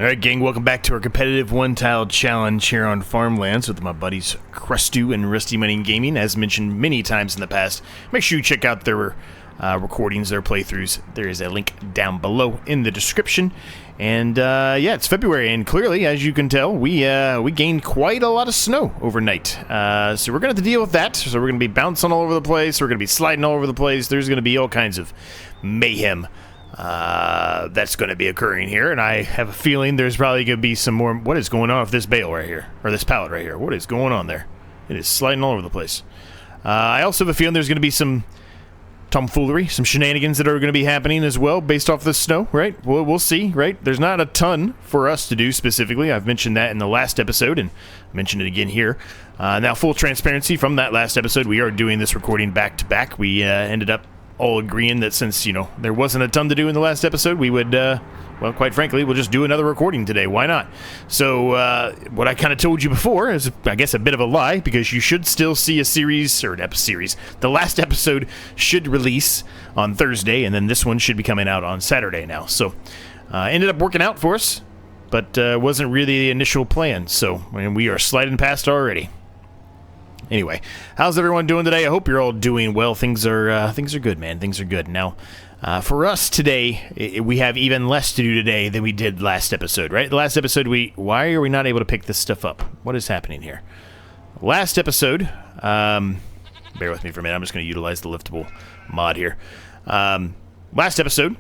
Alright gang, welcome back to our competitive one-tile challenge here on Farmlands with my buddies Crustu and Rusty Money Gaming. As mentioned many times in the past, make sure you check out their recordings, their playthroughs. There is a link down below in the description. And yeah, it's February, and clearly, as you can tell, we gained quite a lot of snow overnight. So we're going to have to deal with that. So we're going to be bouncing all over the place, we're going to be sliding all over the place, there's going to be all kinds of mayhem that's going to be occurring here, and I have a feeling there's probably going to be some more. What is going on with this bale right here, or this pallet right here? What is going on there? It is sliding all over the place. I also have a feeling there's going to be some tomfoolery, some shenanigans that are going to be happening as well based off the snow, right? We'll see, right? There's not a ton for us to do specifically. I've mentioned that in the last episode, and I mentioned it again here. Now, full transparency from that last episode, we are doing this recording back-to-back. We ended up all agreeing that since, you know, there wasn't a ton to do in the last episode, we would, well, quite frankly, we'll just do another recording today. Why not? So, what I kind of told you before is, I guess, a bit of a lie, because you should still see a series, or an series. The last episode should release on Thursday, and then this one should be coming out on Saturday now. So, ended up working out for us, but wasn't really the initial plan. So, and we are sliding past already. Anyway, how's everyone doing today? I hope you're all doing well. Things are good, man. Things are good. Now, for us today, we have even less to do today than we did last episode, right? The last episode, why are we not able to pick this stuff up? What is happening here? Last episode, bear with me for a minute. I'm just going to utilize the liftable mod here. Last episode,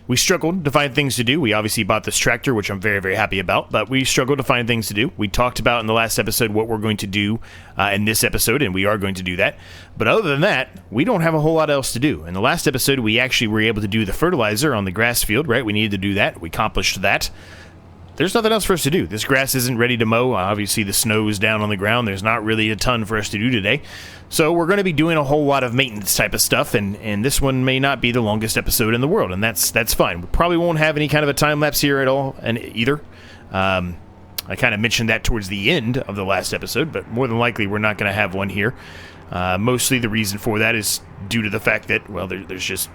we struggled to find things to do. We obviously bought this tractor, which I'm very, very happy about, but we struggled to find things to do. We talked about in the last episode what we're going to do in this episode, and we are going to do that. But other than that, we don't have a whole lot else to do. In the last episode, we actually were able to do the fertilizer on the grass field, right? We needed to do that. We accomplished that. There's nothing else for us to do. This grass isn't ready to mow. Obviously, the snow is down on the ground. There's not really a ton for us to do today. So we're going to be doing a whole lot of maintenance type of stuff, and this one may not be the longest episode in the world, and that's fine. We probably won't have any kind of a time lapse here at all, and either. I kind of mentioned that towards the end of the last episode, but more than likely we're not going to have one here. Mostly the reason for that is due to the fact that, well, there's just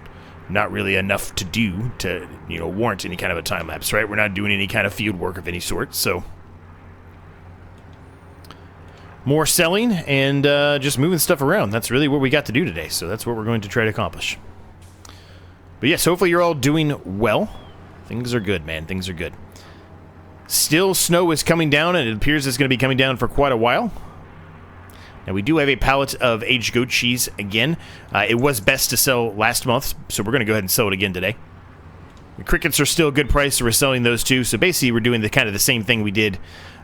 not really enough to do to, you know, warrant any kind of a time lapse, right? We're not doing any kind of field work of any sort, so more selling and just moving stuff around. That's really what we got to do today, so that's what we're going to try to accomplish. But yes, hopefully you're all doing well. Things are good, man. Things are good. Still, snow is coming down, and it appears it's going to be coming down for quite a while. Now, we do have a pallet of aged goat cheese again. It was best to sell last month, so we're going to go ahead and sell it again today. The crickets are still a good price, so we're selling those too. So basically, we're doing the kind of the same thing we did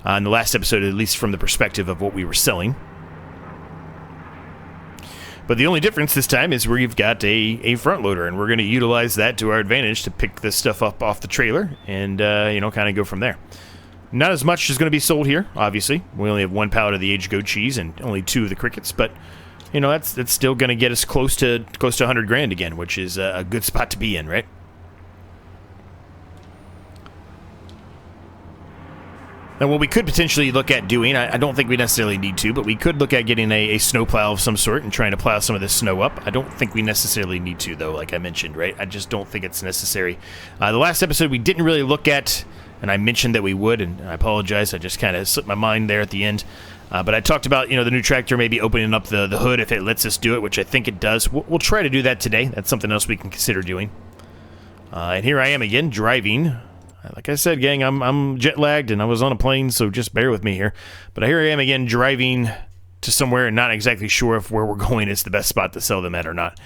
in the last episode, at least from the perspective of what we were selling. But the only difference this time is we've got a front loader, and we're going to utilize that to our advantage to pick this stuff up off the trailer and, you know, kind of go from there. Not as much is going to be sold here, obviously. We only have one pallet of the aged goat cheese and only 2 of the crickets, but, you know, that's still going to get us close to 100 grand again, which is a good spot to be in, right? Now, what we could potentially look at doing, I don't think we necessarily need to, but we could look at getting a snowplow of some sort and trying to plow some of this snow up. I don't think we necessarily need to, though, like I mentioned, right? I just don't think it's necessary. The last episode, we didn't really look at, and I mentioned that we would, and I apologize, I just kind of slipped my mind there at the end. But I talked about, you know, the new tractor maybe opening up the hood if it lets us do it, which I think it does. We'll try to do that today. That's something else we can consider doing. And here I am again, driving. Like I said, gang, I'm jet-lagged, and I was on a plane, so just bear with me here. But here I am again, driving to somewhere and not exactly sure if where we're going is the best spot to sell them at or not.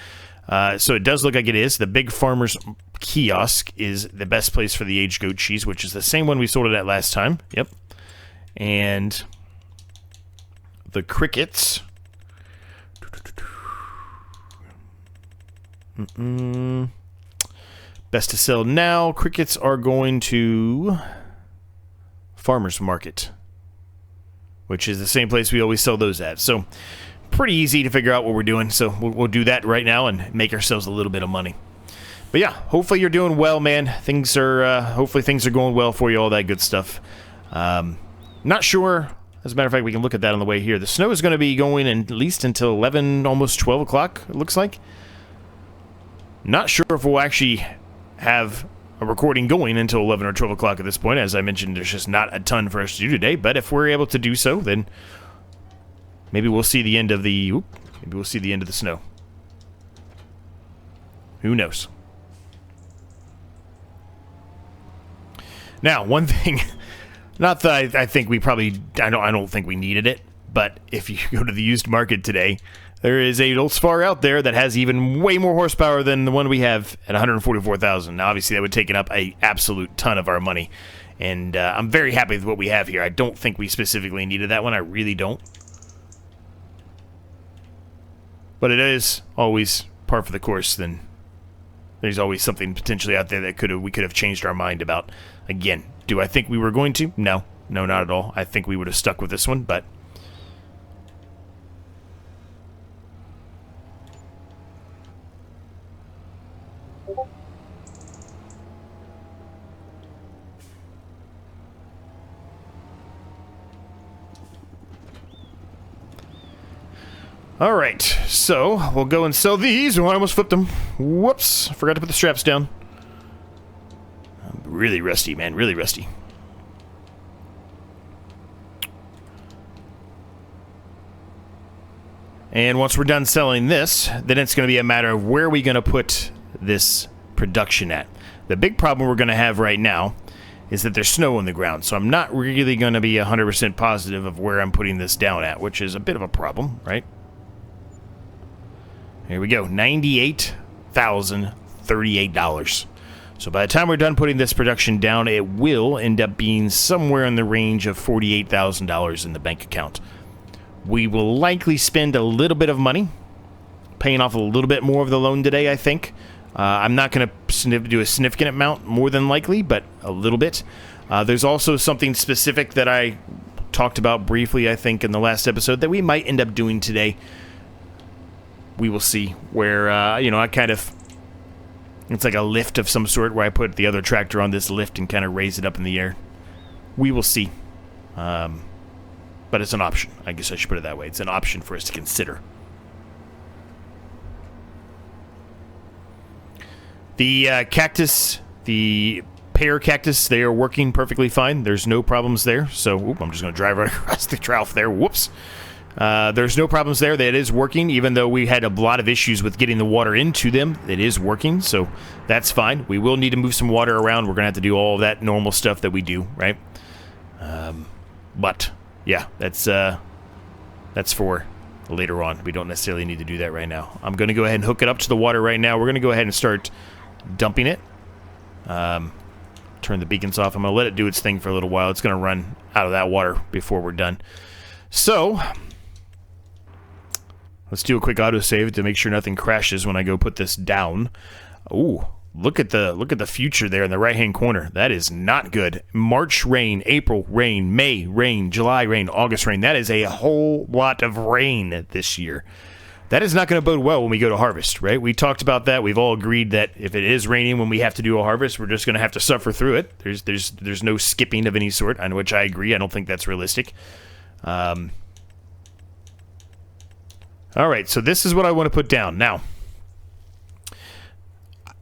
So it does look like it is. The Big Farmer's Kiosk is the best place for the aged goat cheese, which is the same one we sold it at last time. Yep. And the crickets. Best to sell now. Crickets are going to Farmer's Market, which is the same place we always sell those at. So pretty easy to figure out what we're doing, so we'll do that right now and make ourselves a little bit of money. But yeah, hopefully you're doing well, man. Hopefully things are going well for you, all that good stuff. Not sure. As a matter of fact, we can look at that on the way here. The snow is going to be going at least until 11, almost 12 o'clock, it looks like. Not sure if we'll actually have a recording going until 11 or 12 o'clock at this point. As I mentioned, there's just not a ton for us to do today, but if we're able to do so, then maybe we'll see the end of the... maybe we'll see the end of the snow. Who knows? Now, one thing... not that I think we probably... I don't think we needed it, but if you go to the used market today, there is a Volkswagen out there that has even way more horsepower than the one we have at 144,000. Now, obviously, that would take up an absolute ton of our money, and I'm very happy with what we have here. I don't think we specifically needed that one. I really don't. But it is always par for the course. Then there's always something potentially out there that we could have changed our mind about. Again, do I think we were going to? No. No, not at all. I think we would have stuck with this one, but... Alright, so we'll go and sell these. Oh, I almost flipped them. Whoops, forgot to put the straps down. I'm really rusty, man, really rusty. And once we're done selling this, then it's going to be a matter of where are we going to put this production at. The big problem we're going to have right now is that there's snow on the ground, so I'm not really going to be 100% positive of where I'm putting this down at, which is a bit of a problem, right? Here we go, $98,038. So by the time we're done putting this production down, it will end up being somewhere in the range of $48,000 in the bank account. We will likely spend a little bit of money, paying off a little bit more of the loan today, I think. I'm not going to do a significant amount, more than likely, but a little bit. There's also something specific that I talked about briefly, I think, in the last episode that we might end up doing today. We will see where, I kind of... It's like a lift of some sort where I put the other tractor on this lift and kind of raise it up in the air. We will see. But it's an option. I guess I should put it that way. It's an option for us to consider. The cactus, the pear cactus, they are working perfectly fine. There's no problems there. So, I'm just going to drive right across the trough there. Whoops. There's no problems there. That is working, even though we had a lot of issues with getting the water into them. It is working, so that's fine. We will need to move some water around. We're going to have to do all of that normal stuff that we do, right? But, yeah, that's for later on. We don't necessarily need to do that right now. I'm going to go ahead and hook it up to the water right now. We're going to go ahead and start dumping it. Turn the beacons off. I'm going to let it do its thing for a little while. It's going to run out of that water before we're done. So... let's do a quick autosave to make sure nothing crashes when I go put this down. Ooh, look at the future there in the right-hand corner. That is not good. March rain, April rain, May rain, July rain, August rain. That is a whole lot of rain this year. That is not going to bode well when we go to harvest, right? We talked about that. We've all agreed that if it is raining when we have to do a harvest, we're just going to have to suffer through it. There's no skipping of any sort, on which I agree. I don't think that's realistic. Alright, so this is what I want to put down. Now,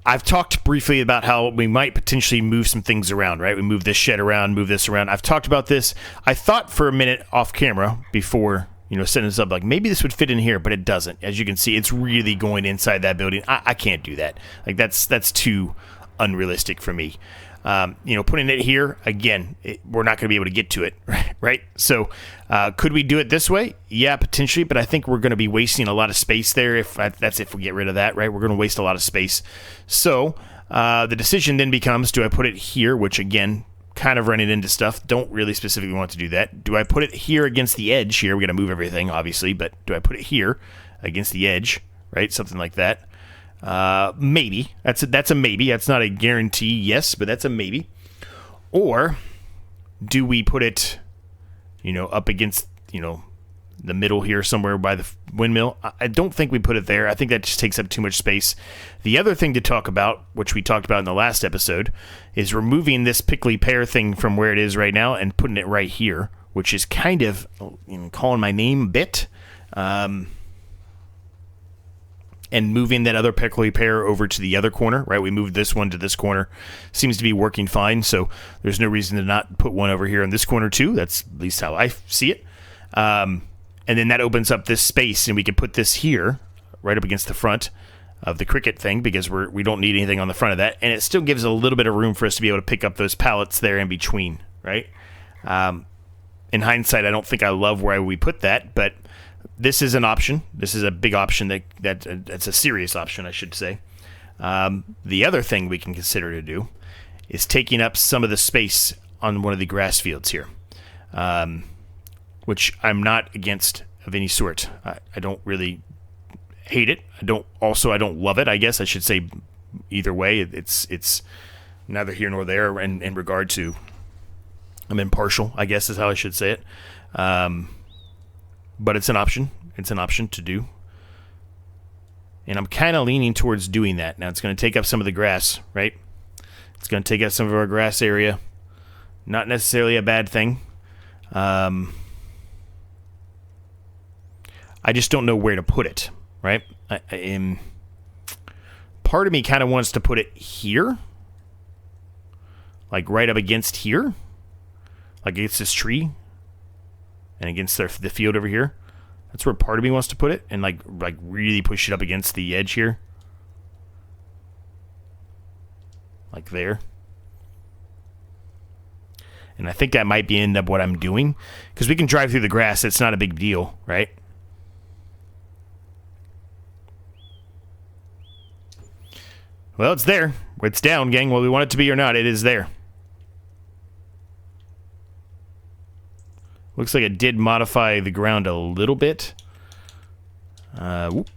I've talked briefly about how we might potentially move some things around, right? We move this shed around, move this around. I've talked about this. I thought for a minute off camera before, setting this up, like maybe this would fit in here, but it doesn't. As you can see, it's really going inside that building. I can't do that. Like, that's too unrealistic for me. Putting it here, again, we're not going to be able to get to it, right? So, could we do it this way? Yeah, potentially, but I think we're going to be wasting a lot of space there if we get rid of that, right? We're going to waste a lot of space. So, the decision then becomes, do I put it here, which, again, kind of running into stuff. Don't really specifically want to do that. Do I put it here against the edge here? We're going to move everything, obviously, but do I put it here against the edge, right? Something like that. Maybe. That's a maybe. That's not a guarantee, yes, but that's a maybe. Or do we put it, up against, the middle here somewhere by the windmill? I don't think we put it there. I think that just takes up too much space. The other thing to talk about, which we talked about in the last episode, is removing this pickly pear thing from where it is right now and putting it right here, which is kind of calling my name a bit. and moving that other prickly pear over to the other corner, right? We moved this one to this corner. Seems to be working fine, so there's no reason to not put one over here in this corner too. That's at least how I see it. And then that opens up this space, and we can put this here, right up against the front of the cricket thing, because we don't need anything on the front of that. And it still gives a little bit of room for us to be able to pick up those pallets there in between, right? In hindsight, I don't think I love where we put that, but this is an option. This is a big option that's a serious option, I should say. The other thing we can consider to do is taking up some of the space on one of the grass fields here, which I'm not against of any sort. I don't really hate it. I don't love it, I guess I should say. Either way, it's neither here nor there in regard to, I'm impartial, I guess is how I should say it. But it's an option. It's an option to do. And I'm kind of leaning towards doing that. Now, it's going to take up some of the grass, right? It's going to take up some of our grass area. Not necessarily a bad thing. I just don't know where to put it, right? Part of me kind of wants to put it here. Like right up against here. Like against this tree. And against the field over here. That's where part of me wants to put it. And like really push it up against the edge here. Like there. And I think that might end up what I'm doing. Because we can drive through the grass. It's not a big deal, right? Well, it's there. It's down, gang. Whether we want it to be or not, it is there. Looks like it did modify the ground a little bit. Whoop.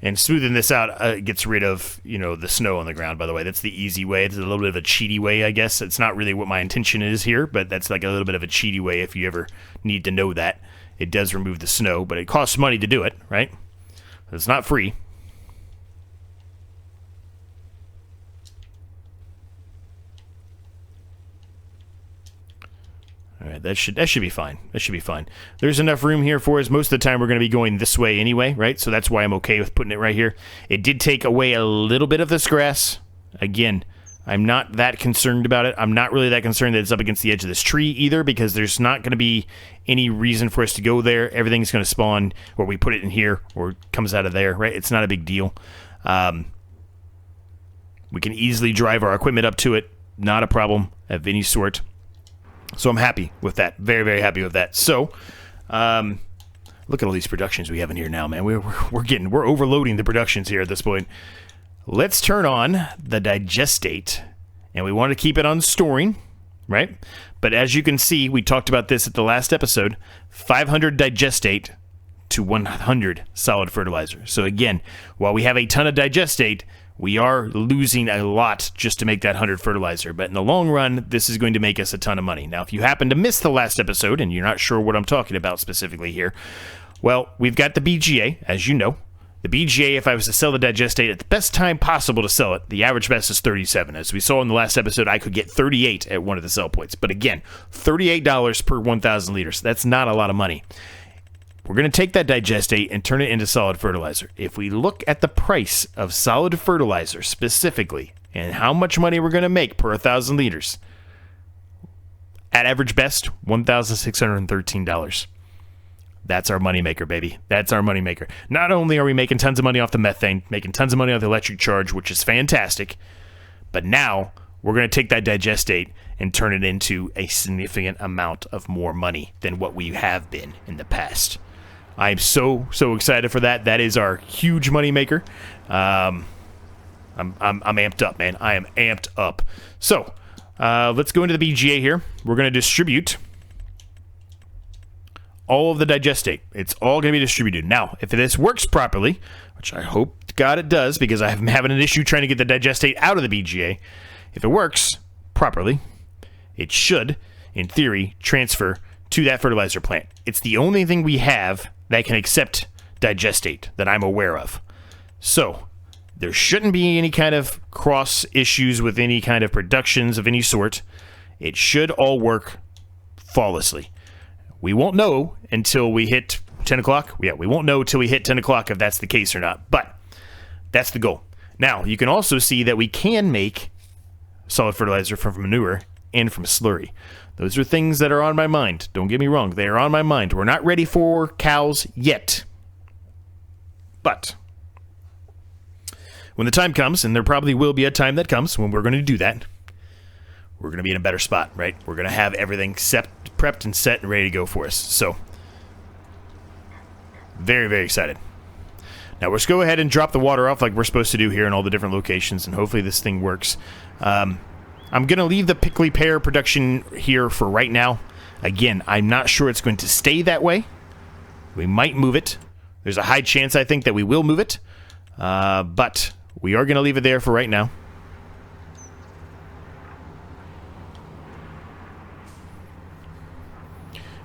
And smoothing this out gets rid of, the snow on the ground, by the way. That's the easy way. It's a little bit of a cheaty way, I guess. It's not really what my intention is here, but that's like a little bit of a cheaty way if you ever need to know that. It does remove the snow, but it costs money to do it, right? It's not free. All right, that should be fine. That should be fine. There's enough room here for us. Most of the time we're going to be going this way anyway, right? So that's why I'm okay with putting it right here. It did take away a little bit of this grass. Again, I'm not that concerned about it. I'm not really that concerned that it's up against the edge of this tree either, because there's not going to be any reason for us to go there. Everything's going to spawn where we put it in here or comes out of there, right? It's not a big deal. We can easily drive our equipment up to it. Not a problem of any sort. So I'm happy with that. Very, very happy with that. So, look at all these productions we have in here now, man. We're overloading the productions here at this point. Let's turn on the digestate, and we want to keep it on storing, right? But as you can see, we talked about this at the last episode, 500 digestate to 100 solid fertilizer. So again, while we have a ton of digestate, we are losing a lot just to make that 100 fertilizer. But in the long run, this is going to make us a ton of money. Now, if you happen to miss the last episode and you're not sure what I'm talking about specifically here, well, we've got the BGA, as you know. The BGA, if I was to sell the digestate at the best time possible to sell it, the average best is 37. As we saw in the last episode, I could get 38 at one of the sell points. But again, $38 per 1,000 liters. That's not a lot of money. We're going to take that digestate and turn it into solid fertilizer. If we look at the price of solid fertilizer specifically, and how much money we're going to make per 1,000 liters, at average best, $1,613. That's our moneymaker, baby. That's our moneymaker. Not only are we making tons of money off the methane, making tons of money off the electric charge, which is fantastic, but now we're going to take that digestate and turn it into a significant amount of more money than what we have been in the past. I'm so excited for that. That is our huge moneymaker. I'm amped up, man. I am amped up. So let's go into the BGA here. We're going to distribute all of the digestate. It's all going to be distributed. Now, if this works properly, which I hope to God it does, because I'm having an issue trying to get the digestate out of the BGA, if it works properly, it should, in theory, transfer to that fertilizer plant. It's the only thing we have that can accept digestate that I'm aware of. So, There shouldn't be any kind of cross issues with any kind of productions of any sort. It should all work flawlessly. We won't know until we hit 10 o'clock. Yeah, we won't know until we hit 10 o'clock if that's the case or not. But that's the goal. Now, you can also see that we can make solid fertilizer from manure and from slurry. Those are things that are on my mind. Don't get me wrong. They are on my mind. We're not ready for cows yet. But when the time comes, and there probably will be a time that comes when we're going to do that, we're going to be in a better spot, right? We're going to have everything prepped and set and ready to go for us. So, very, very excited. Now, let's go ahead and drop the water off like we're supposed to do here in all the different locations, and hopefully this thing works. I'm going to leave the prickly pear production here for right now. Again, I'm not sure it's going to stay that way. We might move it. There's a high chance, I think, that we will move it. But we are going to leave it there for right now.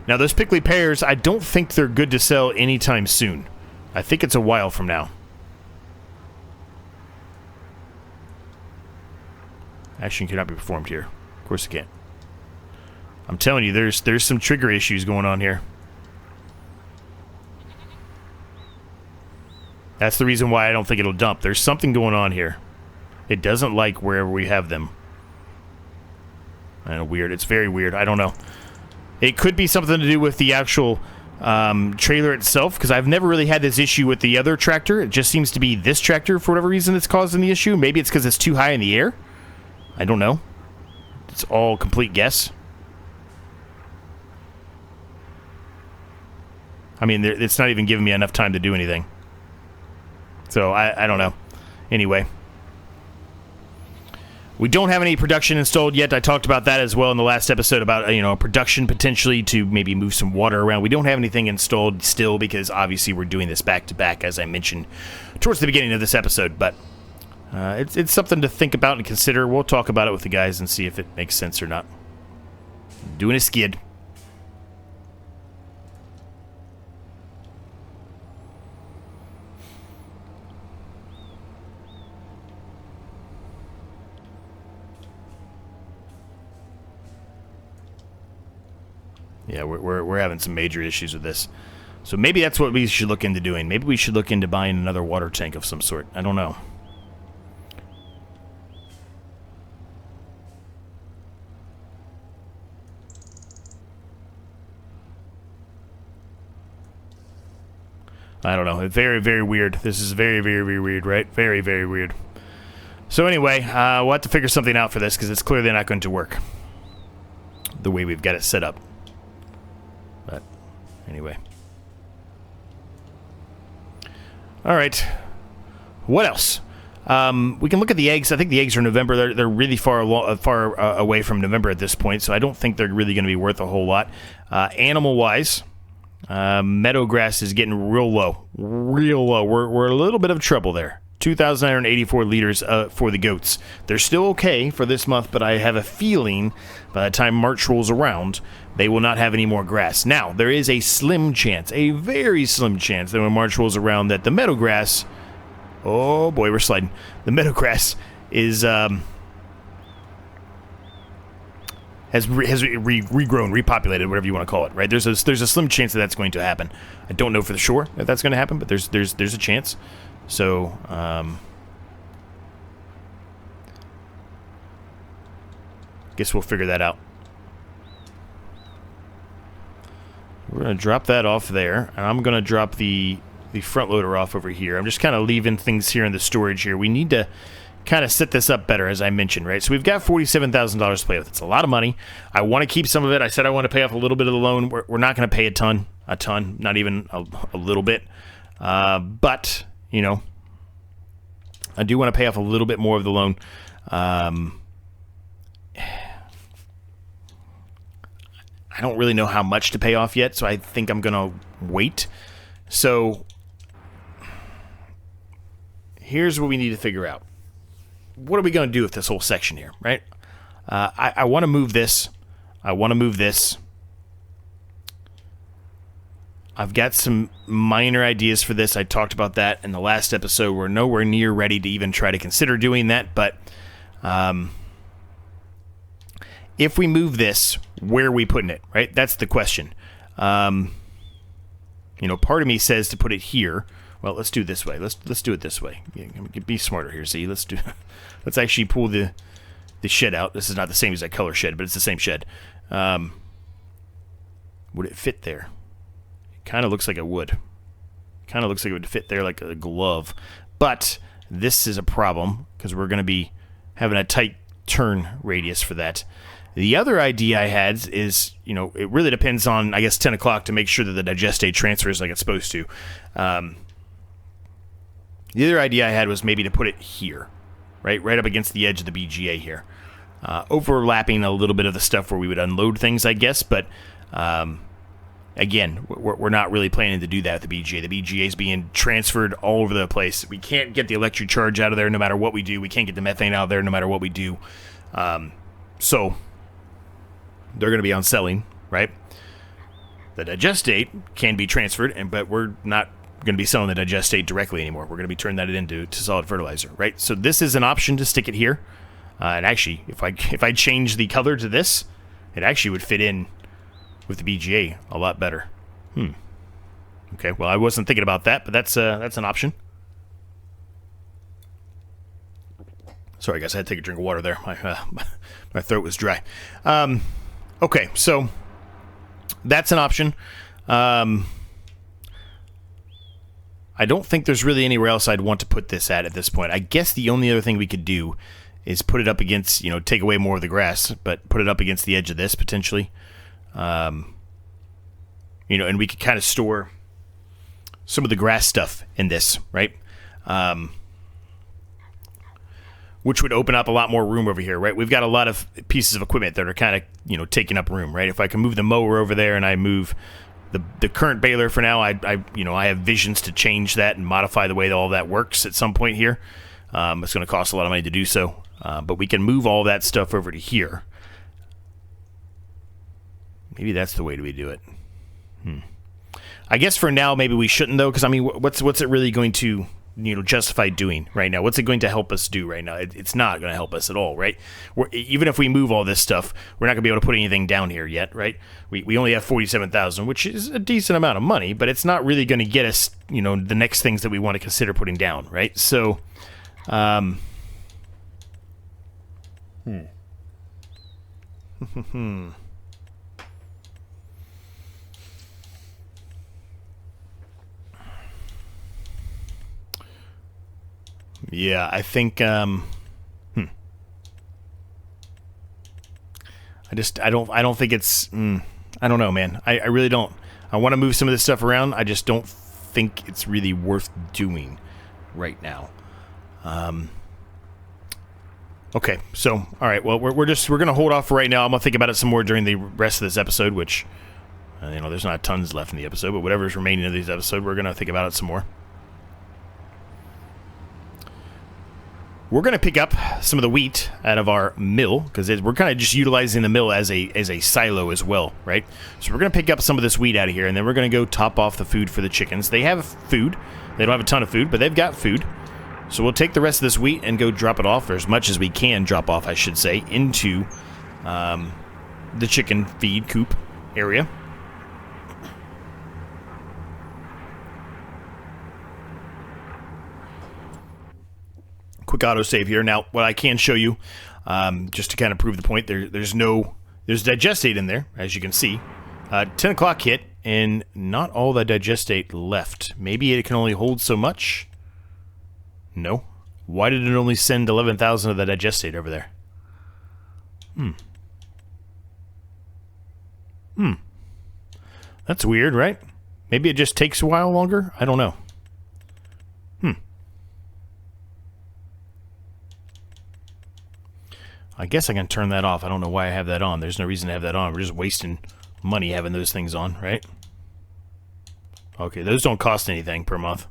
Now, those prickly pears, I don't think they're good to sell anytime soon. I think it's a while from now. Action cannot be performed here. Of course it can't. I'm telling you, there's some trigger issues going on here. That's the reason why I don't think it'll dump. There's something going on here. It doesn't like wherever we have them. I know, weird. It's very weird. I don't know. It could be something to do with the actual trailer itself, because I've never really had this issue with the other tractor. It just seems to be this tractor, for whatever reason, that's causing the issue. Maybe it's because it's too high in the air. I don't know. It's all complete guess. I mean, it's not even giving me enough time to do anything. So, I don't know. Anyway. We don't have any production installed yet. I talked about that as well in the last episode about, you know, production potentially to maybe move some water around. We don't have anything installed still because obviously we're doing this back-to-back, as I mentioned towards the beginning of this episode. But it's something to think about and consider. We'll talk about it with the guys and see if it makes sense or not. Doing a skid. Yeah, we're having some major issues with this. So maybe that's what we should look into doing. Maybe we should look into buying another water tank of some sort. I don't know. I don't know. Very, very weird. This is very, very, very weird, right? Very, very weird. So anyway, we'll have to figure something out for this because it's clearly not going to work the way we've got it set up. But anyway. All right. What else? We can look at the eggs. I think the eggs are November. They're really far away from November at this point, so I don't think they're really going to be worth a whole lot. Animal-wise, meadow grass is getting real low. Real low. We're a little bit of trouble there. 2,984 liters for the goats. They're still okay for this month, but I have a feeling by the time March rolls around, they will not have any more grass. Now, there is a slim chance, a very slim chance, that when March rolls around that the meadow grass... Oh boy, we're sliding. The meadow grass is has regrown, repopulated, whatever you want to call it. Right? There's a slim chance that that's going to happen. I don't know for sure that that's going to happen, but there's a chance. So guess we'll figure that out. We're going to drop that off there, and I'm going to drop the front loader off over here. I'm just kind of leaving things here in the storage here. We need to kind of set this up better, as I mentioned, right? So we've got $47,000 to play with. It's a lot of money. I want to keep some of it. I said I want to pay off a little bit of the loan. We're not going to pay a ton, not even a little bit. But, you know, I do want to pay off a little bit more of the loan. I don't really know how much to pay off yet, so I think I'm going to wait. So here's what we need to figure out. What are we going to do with this whole section here, right? I want to move this. I want to move this. I've got some minor ideas for this. I talked about that in the last episode. We're nowhere near ready to even try to consider doing that, but if we move this, where are we putting it, right? That's the question. You know, part of me says to put it here. Well, let's do it this way. Let's do it this way. Yeah, be smarter here, see? Let's actually pull the shed out. This is not the same as that color shed, but it's the same shed. Would it fit there? Kind of looks like it would. Kind of looks like it would fit there like a glove. But this is a problem because we're going to be having a tight turn radius for that. The other idea I had is, you know, it really depends on, I guess, 10 o'clock to make sure that the digestate transfers like it's supposed to. The other idea I had was maybe to put it here, right up against the edge of the BGA here. Overlapping a little bit of the stuff where we would unload things, I guess, but... again, we're not really planning to do that with the BGA. The BGA is being transferred all over the place. We can't get the electric charge out of there no matter what we do. We can't get the methane out of there no matter what we do. So, they're going to be on selling, right? The digestate can be transferred, but we're not going to be selling the digestate directly anymore. We're going to be turning that into solid fertilizer, right? So this is an option to stick it here. And actually, if I change the color to this, it actually would fit in with the BGA a lot better. Okay, well, I wasn't thinking about that, but that's an option. Sorry, guys, I had to take a drink of water there. My throat was dry. Okay, so that's an option. I don't think there's really anywhere else I'd want to put this at this point. I guess the only other thing we could do is put it up against, you know, take away more of the grass, but put it up against the edge of this, potentially. You know, and we could kind of store some of the grass stuff in this, right? Which would open up a lot more room over here, right? We've got a lot of pieces of equipment that are kind of, you know, taking up room, right? If I can move the mower over there and I move the current baler for now, I have visions to change that and modify the way that all that works at some point here. It's going to cost a lot of money to do so, but we can move all that stuff over to here. Maybe that's the way we do it. I guess for now, maybe we shouldn't, though, because, I mean, what's it really going to, you know, justify doing right now? What's it going to help us do right now? It's not going to help us at all, right? Even if we move all this stuff, we're not going to be able to put anything down here yet, right? We only have $47,000, which is a decent amount of money, but it's not really going to get us, you know, the next things that we want to consider putting down, right? So, yeah, I think, I don't think it's, I don't know, man. I really don't. I want to move some of this stuff around. I just don't think it's really worth doing right now. Okay, so, all right, well, we're going to hold off for right now. I'm going to think about it some more during the rest of this episode, which, you know, there's not tons left in the episode, but whatever's remaining of this episode, we're going to think about it some more. We're going to pick up some of the wheat out of our mill, because we're kind of just utilizing the mill as a silo as well, right? So we're going to pick up some of this wheat out of here, and then we're going to go top off the food for the chickens. They have food. They don't have a ton of food, but they've got food. So we'll take the rest of this wheat and go drop it off, or as much as we can drop off, I should say, into the chicken feed coop area. Quick autosave here. Now, what I can show you, just to kind of prove the point, there's digestate in there, as you can see. 10 o'clock hit, and not all the digestate left. Maybe it can only hold so much? No. Why did it only send 11,000 of the digestate over there? That's weird, right? Maybe it just takes a while longer? I don't know. I guess I can turn that off. I don't know why I have that on. There's no reason to have that on. We're just wasting money having those things on, right? Okay, those don't cost anything per month.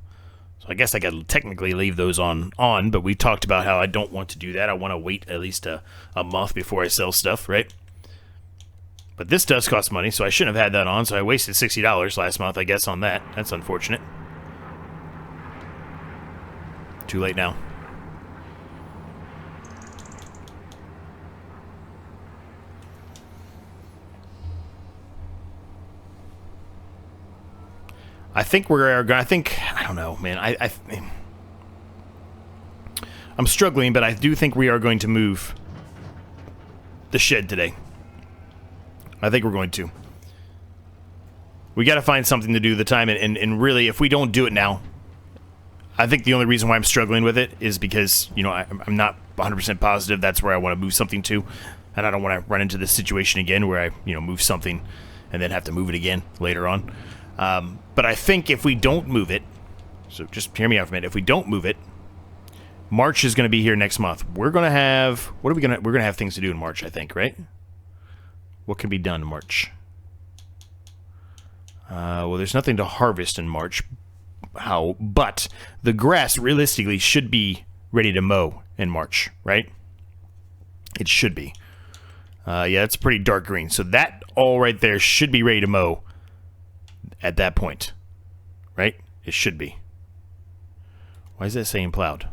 So I guess I could technically leave those on, but we talked about how I don't want to do that. I want to wait at least a month before I sell stuff, right? But this does cost money, so I shouldn't have had that on, so I wasted $60 last month, I guess, on that. That's unfortunate. Too late now. I think we're going to... I don't know, man. I'm struggling, but I do think we are going to move the shed today. I think we're going to. We got to find something to do the time, and really, if we don't do it now, I think the only reason why I'm struggling with it is because, you know, I'm not 100% positive that's where I want to move something to, and I don't want to run into this situation again where I, you know, move something and then have to move it again later on. But I think if we don't move it, so just hear me out for a minute. If we don't move it, March is going to be here next month. We're going to have, we're going to have things to do in March, I think, right? What can be done in March? Well, there's nothing to harvest in March. But the grass realistically should be ready to mow in March, right? It should be. Yeah, it's pretty dark green. So that all right there should be ready to mow at that point, right? It should be. Why is that saying plowed?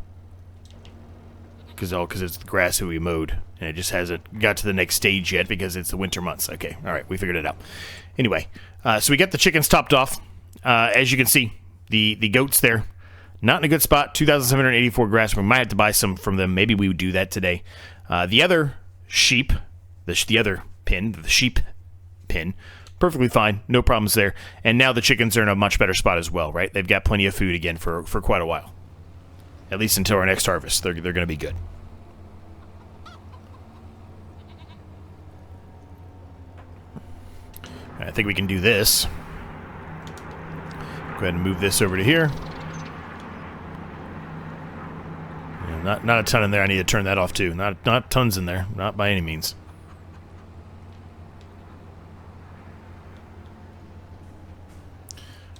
Because it's the grass that we mowed, and it just hasn't got to the next stage yet because it's the winter months. Okay, all right, we figured it out. Anyway, so we got the chickens topped off. As you can see, the goats there, not in a good spot. 2,784 grass. We might have to buy some from them. Maybe we would do that today. The other sheep, the other pin, the sheep pin, perfectly fine, no problems there. And now the chickens are in a much better spot as well, right? They've got plenty of food again for quite a while. At least until our next harvest, they're going to be good. I think we can do this. Go ahead and move this over to here. Yeah, not a ton in there. I need to turn that off too. Not tons in there. Not by any means.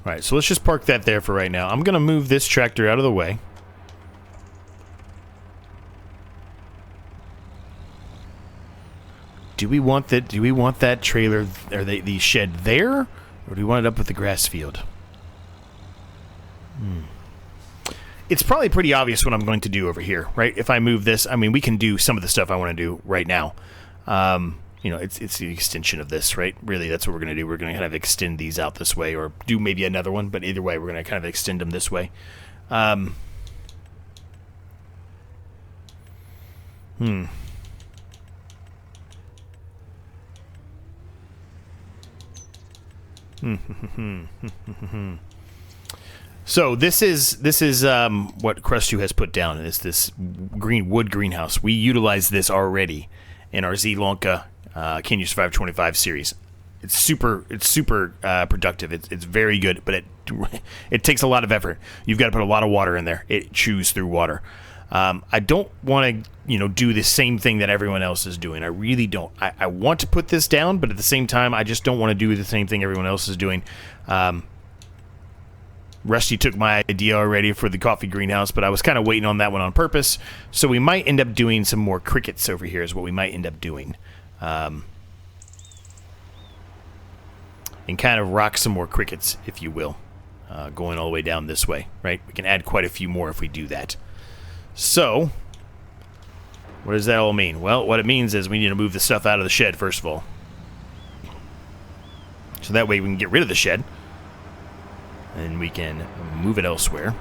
Alright, so let's just park that there for right now. I'm going to move this tractor out of the way. Do we want that trailer or the shed there, or do we want it up with the grass field? It's probably pretty obvious what I'm going to do over here, right? If I move this, I mean, we can do some of the stuff I want to do right now. You know, it's the extension of this, right? Really, that's what we're going to do. We're going to kind of extend these out this way, or do maybe another one, but either way, we're going to kind of extend them this way. So this is what Crustu has put down. Is this wood greenhouse? We utilize this already in our Z-Lonka Can You Survive 25 series. It's super productive. It's very good, but it takes a lot of effort. You've got to put a lot of water in there. It chews through water. I don't want to, do the same thing that everyone else is doing. I really don't. I want to put this down, but at the same time, I just don't want to do the same thing everyone else is doing. Rusty took my idea already for the coffee greenhouse, but I was kind of waiting on that one on purpose. So we might end up doing some more crickets over here is what we might end up doing. And kind of rock some more crickets, if you will, going all the way down this way, right? We can add quite a few more if we do that. So, what does that all mean? Well, what it means is we need to move the stuff out of the shed, first of all. So that way we can get rid of the shed. And we can move it elsewhere.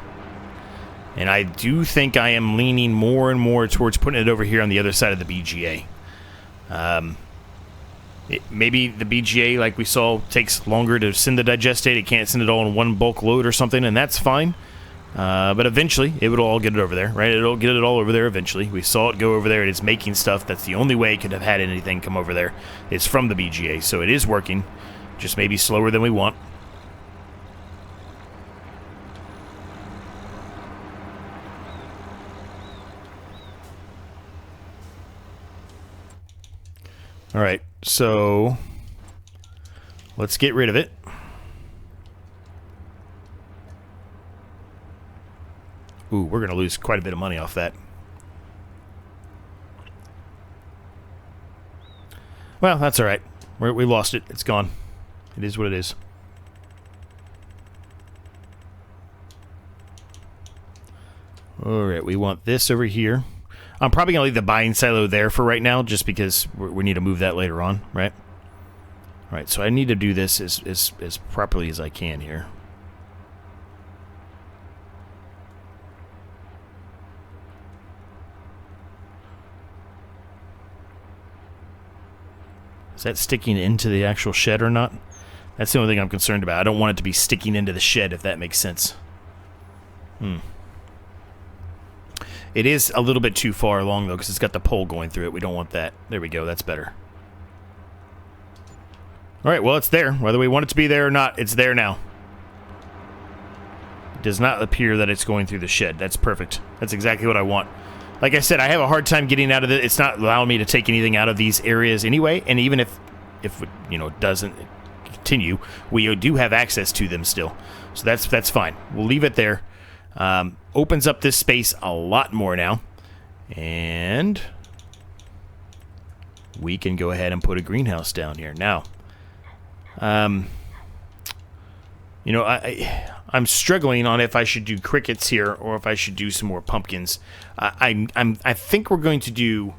And I do think I am leaning more and more towards putting it over here on the other side of the BGA. Maybe the BGA, like we saw, takes longer to send the digestate. It can't send it all in one bulk load or something, and that's fine. But eventually, it would all get it over there, right? It'll get it all over there eventually. We saw it go over there. It is making stuff. That's the only way it could have had anything come over there. It's from the BGA, so it is working. Just maybe slower than we want. Alright, so let's get rid of it. Ooh, we're going to lose quite a bit of money off that. Well, that's alright. We lost it. It's gone. It is what it is. Alright, we want this over here. I'm probably going to leave the buying silo there for right now, just because we need to move that later on, right? Alright, so I need to do this as properly as I can here. Is that sticking into the actual shed or not? That's the only thing I'm concerned about. I don't want it to be sticking into the shed, if that makes sense. It is a little bit too far along, though, because it's got the pole going through it. We don't want that. There we go. That's better. Alright, well, it's there. Whether we want it to be there or not, it's there now. It does not appear that it's going through the shed. That's perfect. That's exactly what I want. Like I said, I have a hard time getting out of it. It's not allowing me to take anything out of these areas anyway, and even if it doesn't continue, we do have access to them still. So that's fine. We'll leave it there. Opens up this space a lot more now, and we can go ahead and put a greenhouse down here now. I'm struggling on if I should do crickets here or if I should do some more pumpkins. I think we're going to do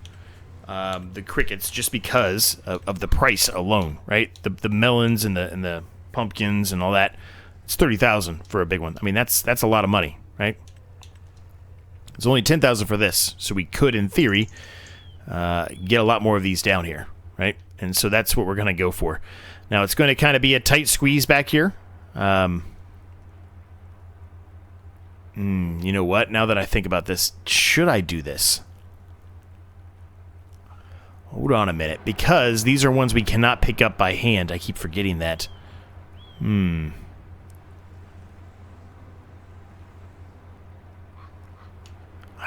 the crickets just because of the price alone, right? The melons and the pumpkins and all that. It's 30,000 for a big one. I mean, that's a lot of money, right? It's only 10,000 for this, so we could, in theory, get a lot more of these down here, right? And so that's what we're going to go for. Now, it's going to kind of be a tight squeeze back here. You know what? Now that I think about this, should I do this? Hold on a minute, because these are ones we cannot pick up by hand. I keep forgetting that. I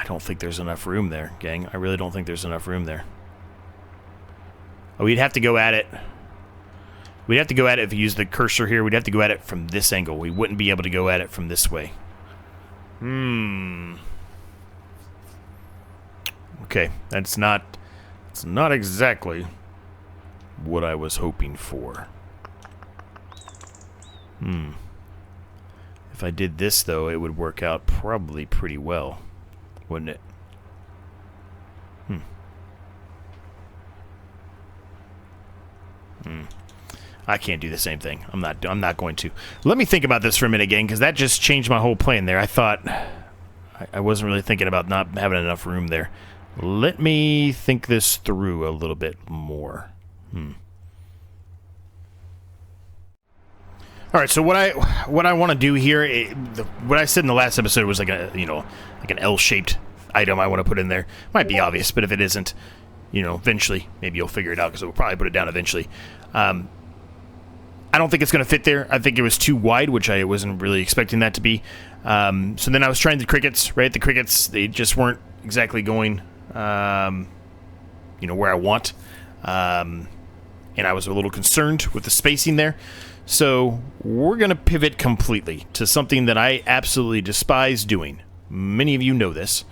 don't think there's enough room there, gang. I really don't think there's enough room there. Oh, we'd have to go at it. We'd have to go at it if we use the cursor here. We'd have to go at it from this angle. We wouldn't be able to go at it from this way. Okay, it's not exactly what I was hoping for. If I did this, though, it would work out probably pretty well, wouldn't it? I can't do the same thing. I'm not going to. Let me think about this for a minute, gang, because that just changed my whole plan there. I thought I wasn't really thinking about not having enough room there. Let me think this through a little bit more. All right, so what I want to do here, what I said in the last episode was like like an L-shaped item I want to put in there. Might be obvious, but if it isn't, eventually maybe you'll figure it out, because we'll probably put it down eventually. I don't think it's going to fit there. I think it was too wide, which I wasn't really expecting that to be. So then I was trying the crickets, right? The crickets, they just weren't exactly going, where I want. And I was a little concerned with the spacing there. So we're going to pivot completely to something that I absolutely despise doing. Many of you know this.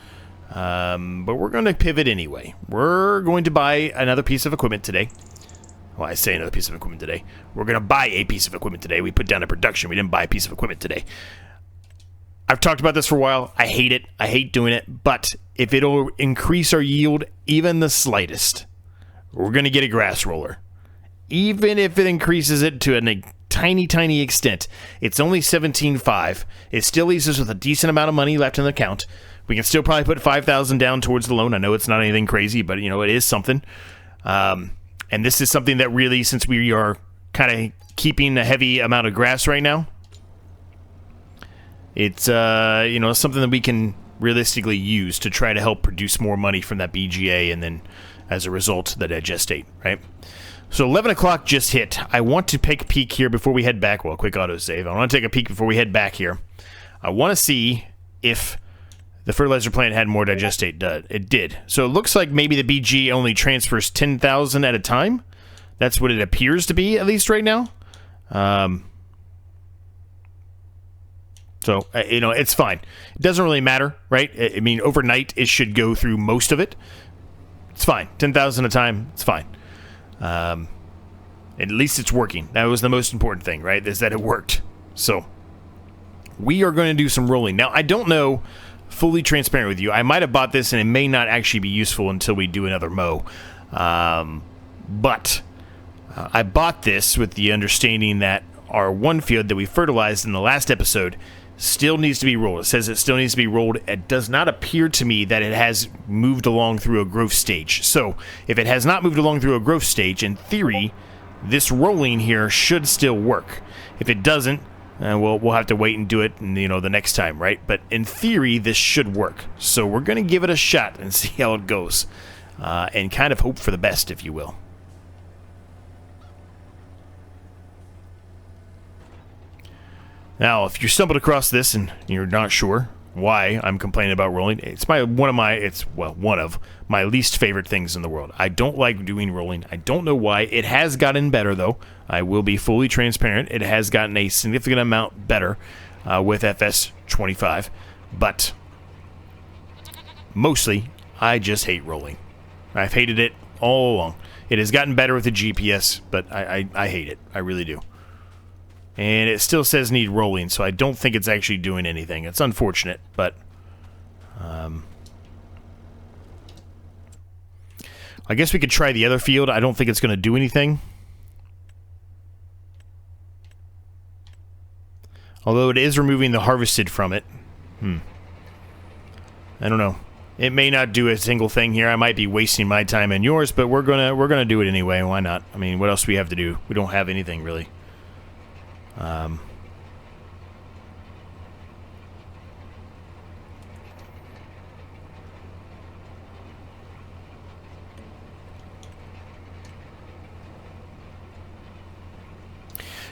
But we're going to pivot anyway. We're going to buy another piece of equipment today. Well, I say another piece of equipment today. We're going to buy a piece of equipment today. We put down a production. We didn't buy a piece of equipment today. I've talked about this for a while. I hate it. I hate doing it. But if it'll increase our yield even the slightest, we're going to get a grass roller. Even if it increases it to a tiny, tiny extent. It's only 17.5. It still leaves us with a decent amount of money left in the account. We can still probably put 5,000 down towards the loan. I know it's not anything crazy, but, it is something. And this is something that really, since we are kind of keeping a heavy amount of grass right now, it's, something that we can realistically use to try to help produce more money from that BGA, and then, as a result, the digestate, right? So 11 o'clock just hit. I want to take a peek here before we head back. Well, quick autosave. I want to take a peek before we head back here. I want to see if the fertilizer plant had more digestate. It did. So it looks like maybe the BG only transfers 10,000 at a time. That's what it appears to be, at least right now. So, it's fine. It doesn't really matter, right? I mean, overnight, it should go through most of it. It's fine. 10,000 a time, it's fine. At least it's working. That was the most important thing, right? Is that it worked. So, we are going to do some rolling. Now, I don't know, fully transparent with you, I might have bought this and it may not actually be useful until we do another mow. But I bought this with the understanding that our one field that we fertilized in the last episode still needs to be rolled. It says it still needs to be rolled. It does not appear to me that it has moved along through a growth stage. So, if it has not moved along through a growth stage, in theory, this rolling here should still work. If it doesn't, we'll have to wait and do it, the next time, right? But in theory, this should work. So we're going to give it a shot and see how it goes, and kind of hope for the best, if you will. Now, if you stumbled across this and you're not sure why I'm complaining about rolling, it's one of my least favorite things in the world. I don't like doing rolling. I don't know why. It has gotten better, though. I will be fully transparent. It has gotten a significant amount better with FS25, but mostly I just hate rolling. I've hated it all along. It has gotten better with the GPS, but I hate it. I really do. And it still says need rolling, so I don't think it's actually doing anything. It's unfortunate, but I guess we could try the other field. I don't think it's going to do anything. Although it is removing the harvested from it. I don't know. It may not do a single thing here. I might be wasting my time and yours, but we're gonna do it anyway. Why not? I mean, what else do we have to do? We don't have anything really.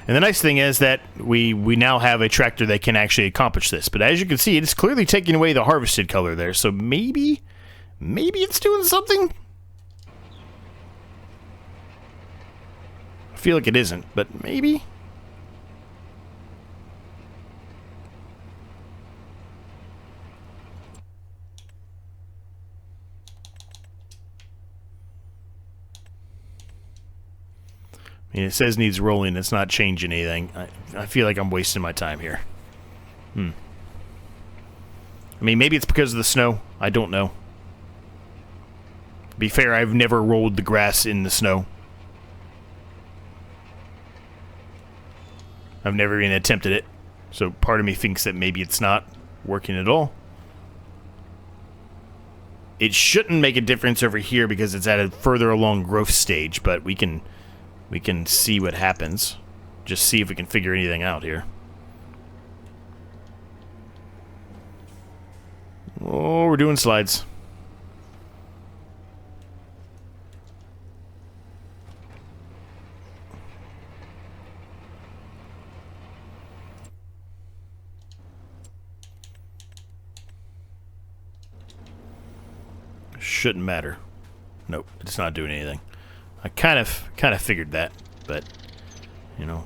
And the nice thing is that we now have a tractor that can actually accomplish this. But as you can see, it's clearly taking away the harvested color there. So maybe it's doing something? I feel like it isn't, but maybe? I mean, it says needs rolling. It's not changing anything. I feel like I'm wasting my time here. I mean, maybe it's because of the snow. I don't know. To be fair, I've never rolled the grass in the snow. I've never even attempted it. So part of me thinks that maybe it's not working at all. It shouldn't make a difference over here because it's at a further along growth stage, but we can see what happens. Just see if we can figure anything out here. Oh, we're doing slides. Shouldn't matter. Nope, it's not doing anything. I kind of figured that, but you know,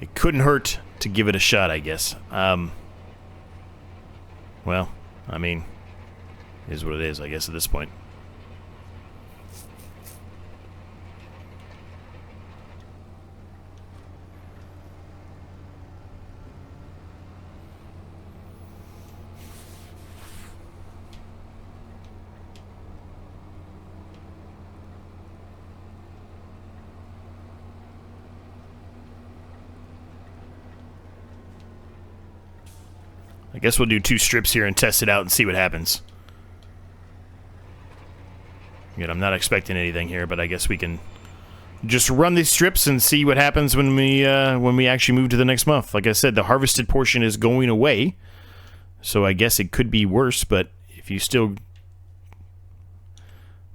it couldn't hurt to give it a shot, I guess. Well, I mean, it is what it is, I guess, at this point. I guess we'll do 2 strips here and test it out and see what happens. Again, I'm not expecting anything here, but I guess we can just run these strips and see what happens when we actually move to the next month. Like I said, the harvested portion is going away, so I guess it could be worse. But if you still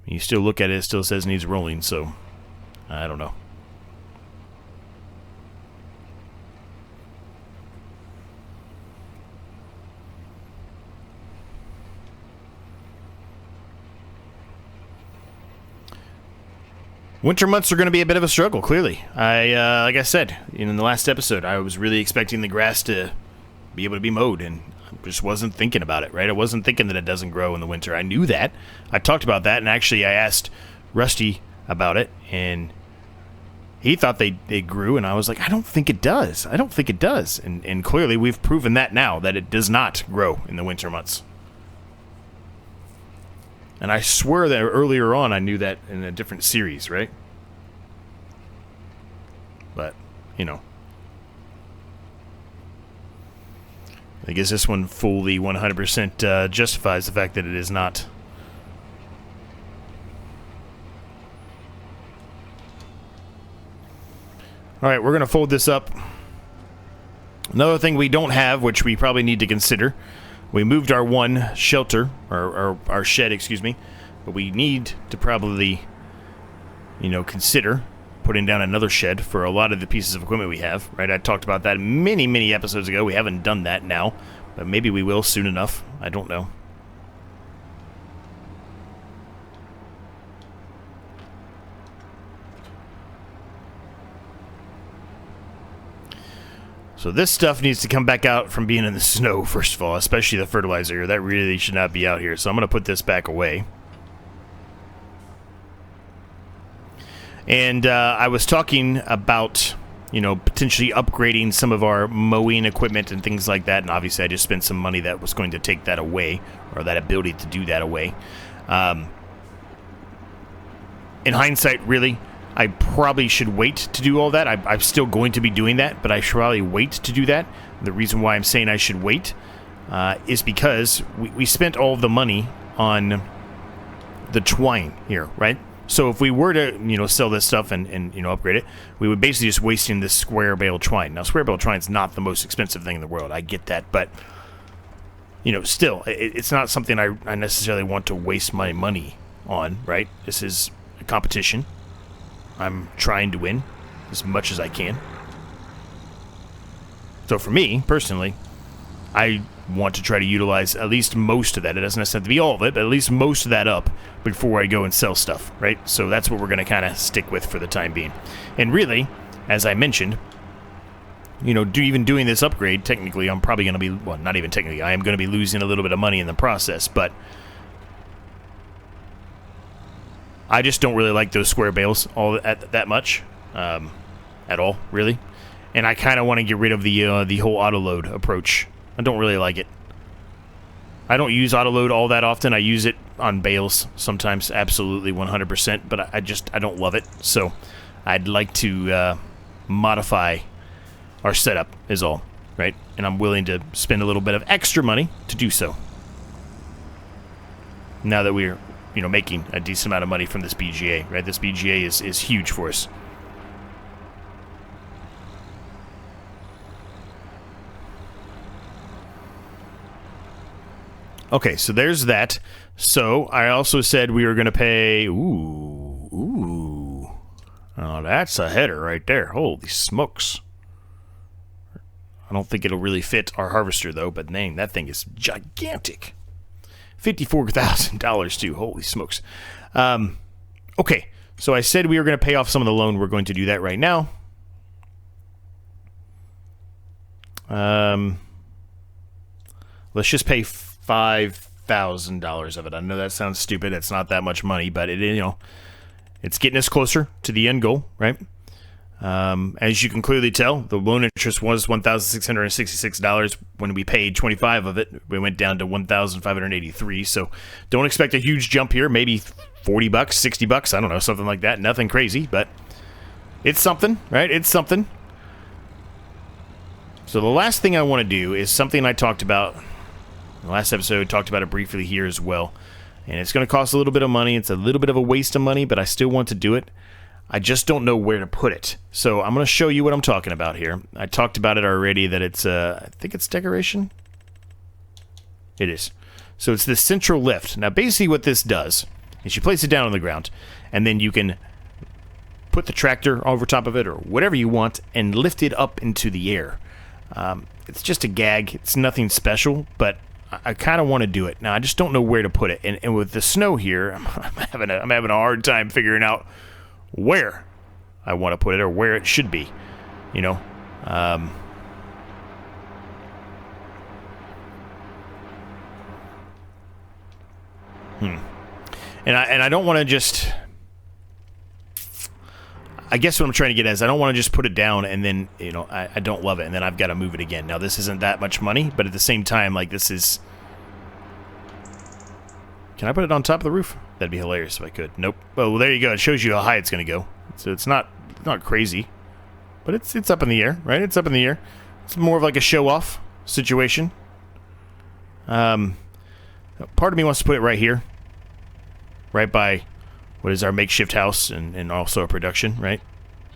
look at it, it still says needs rolling. So I don't know. Winter months are going to be a bit of a struggle, clearly. Like I said in the last episode, I was really expecting the grass to be able to be mowed, and I just wasn't thinking about it, right? I wasn't thinking that it doesn't grow in the winter. I knew that. I talked about that, and actually I asked Rusty about it, and he thought they grew, and I was like, I don't think it does. I don't think it does. And clearly we've proven that now, that it does not grow in the winter months. And I swear that earlier on I knew that in a different series, right? But, you know. I guess this one fully 100% justifies the fact that it is not. Alright, we're going to fold this up. Another thing we don't have, which we probably need to consider, we moved our one shelter, or our shed, excuse me, but we need to probably, you know, consider putting down another shed for a lot of the pieces of equipment we have, right? I talked about that many, many episodes ago. We haven't done that now, but maybe we will soon enough. I don't know. So this stuff needs to come back out from being in the snow, first of all, especially the fertilizer. That really should not be out here. So I'm going to put this back away. And I was talking about, you know, potentially upgrading some of our mowing equipment and things like that. And obviously I just spent some money that was going to take that away, or that ability to do that away. In hindsight, really, I probably should wait to do all that. I'm still going to be doing that, but I should probably wait to do that. The reason why I'm saying I should wait is because we spent all the money on the twine here, right? So if we were to, you know, sell this stuff and you know, upgrade it, we would basically just wasting this square bale twine. Now, square bale twine is not the most expensive thing in the world. I get that, but, you know, still, it's not something I necessarily want to waste my money on, right? This is a competition. I'm trying to win as much as I can. So for me, personally, I want to try to utilize at least most of that. It doesn't necessarily have to be all of it, but at least most of that up before I go and sell stuff, right? So that's what we're going to kind of stick with for the time being. And really, as I mentioned, you know, even doing this upgrade, technically, I'm probably going to be, well, not even technically, I am going to be losing a little bit of money in the process, but I just don't really like those square bales that much, at all, really. And I kind of want to get rid of the whole auto-load approach. I don't really like it. I don't use auto-load all that often. I use it on bales sometimes, absolutely 100%, but I don't love it. So I'd like to modify our setup is all, right? And I'm willing to spend a little bit of extra money to do so. Now that we're, you know, making a decent amount of money from this BGA, right? This BGA is huge for us. Okay, so there's that. So I also said we were going to pay... Ooh. Oh, that's a header right there. Holy smokes. I don't think it'll really fit our harvester, though, but dang, that thing is gigantic. $54,000, too. Holy smokes. Okay, so I said we were going to pay off some of the loan. We're going to do that right now. Let's just pay $5,000 of it. I know that sounds stupid. It's not that much money, but it, you know, it's getting us closer to the end goal, right? As you can clearly tell, the loan interest was $1,666. When we paid $25 of it, we went down to $1,583. So don't expect a huge jump here. Maybe $40, $60. I don't know, something like that. Nothing crazy, but it's something, right? It's something. So the last thing I want to do is something I talked about in the last episode, talked about it briefly here as well. And it's going to cost a little bit of money. It's a little bit of a waste of money, but I still want to do it. I just don't know where to put it. So I'm going to show you what I'm talking about here. I talked about it already, that it's, I think it's decoration. It is. So it's this central lift. Now basically what this does is you place it down on the ground, and then you can put the tractor over top of it or whatever you want and lift it up into the air. It's just a gag. It's nothing special, but I kind of want to do it. Now I just don't know where to put it. And with the snow here, I'm having a hard time figuring out where I want to put it or where it should be, you know. And I don't want to just... I guess what I'm trying to get at is I don't want to just put it down and then, you know, I don't love it and then I've got to move it again. Now, this isn't that much money, but at the same time, like, this is... Can I put it on top of the roof? That'd be hilarious if I could. Nope. Well, there you go. It shows you how high it's going to go. So it's not crazy, but it's up in the air, right? It's up in the air. It's more of like a show-off situation. Part of me wants to put it right here, right by what is our makeshift house and also a production, right?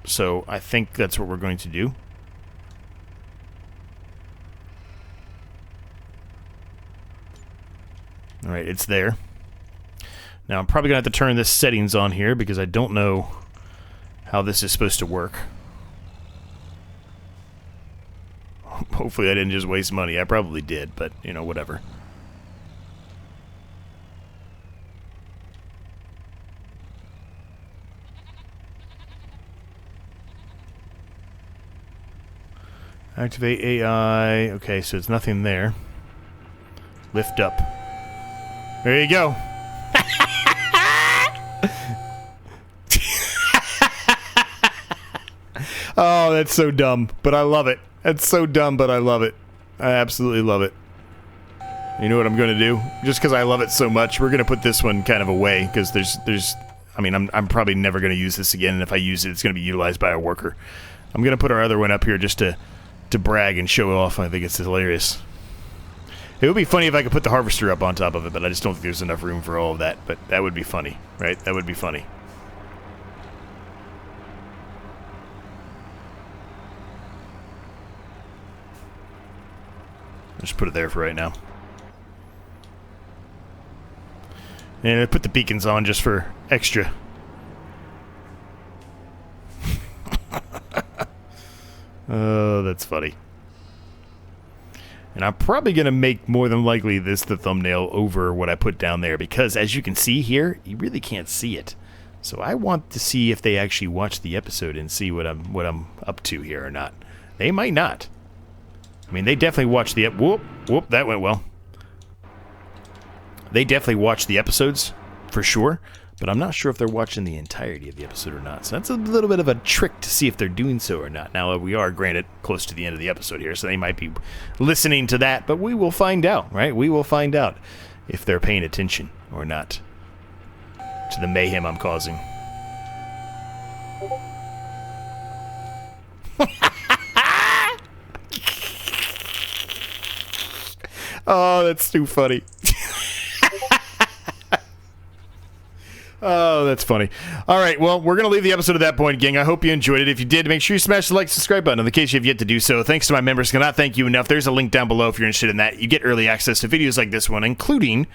So I think that's what we're going to do. All right, it's there. Now I'm probably going to have to turn this settings on here because I don't know how this is supposed to work. Hopefully I didn't just waste money. I probably did, but, you know, whatever. Activate AI. Okay, so it's nothing there. Lift up. There you go. Oh, that's so dumb, but I love it. That's so dumb, but I love it. I absolutely love it. You know what I'm going to do? Just because I love it so much, we're going to put this one kind of away, because there's... I mean, I'm probably never going to use this again, and if I use it, it's going to be utilized by a worker. I'm going to put our other one up here just to brag and show it off. I think it's hilarious. It would be funny if I could put the harvester up on top of it, but I just don't think there's enough room for all of that. But that would be funny, right? That would be funny. Just put it there for right now. And I put the beacons on just for extra. Oh, that's funny. And I'm probably going to make more than likely this the thumbnail over what I put down there, because as you can see here, you really can't see it. So I want to see if they actually watch the episode and see what I'm up to here or not. They might not. I mean, they definitely watch the whoop, that went well. They definitely watch the episodes for sure, but I'm not sure if they're watching the entirety of the episode or not. So that's a little bit of a trick to see if they're doing so or not. Now, we are, granted, close to the end of the episode here, so they might be listening to that, but we will find out, right? We will find out if they're paying attention or not to the mayhem I'm causing. Oh, that's too funny. Oh, that's funny. All right, well, we're going to leave the episode at that point, gang. I hope you enjoyed it. If you did, make sure you smash the like, subscribe button in the case you have yet to do so. Thanks to my members. Cannot thank you enough. There's a link down below if you're interested in that. You get early access to videos like this one, including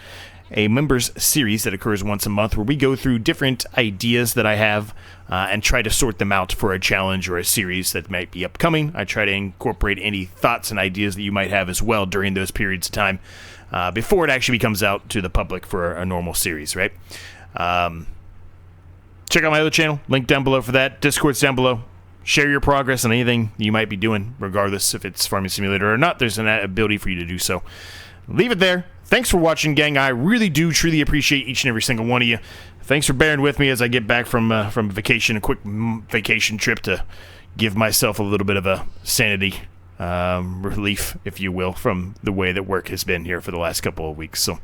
a members series that occurs once a month where we go through different ideas that I have and try to sort them out for a challenge or a series that might be upcoming. I try to incorporate any thoughts and ideas that you might have as well during those periods of time before it actually comes out to the public for a normal series, right? Check out my other channel, link down below for that. Discord's down below. Share your progress on anything you might be doing, regardless if it's Farming Simulator or not. There's an ability for you to do so. Leave it there. Thanks for watching, gang. I really do truly appreciate each and every single one of you. Thanks for bearing with me as I get back from vacation, a quick vacation trip to give myself a little bit of a sanity relief, if you will, from the way that work has been here for the last couple of weeks. So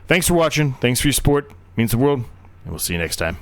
thanks for watching. Thanks for your support. It means the world. And we'll see you next time.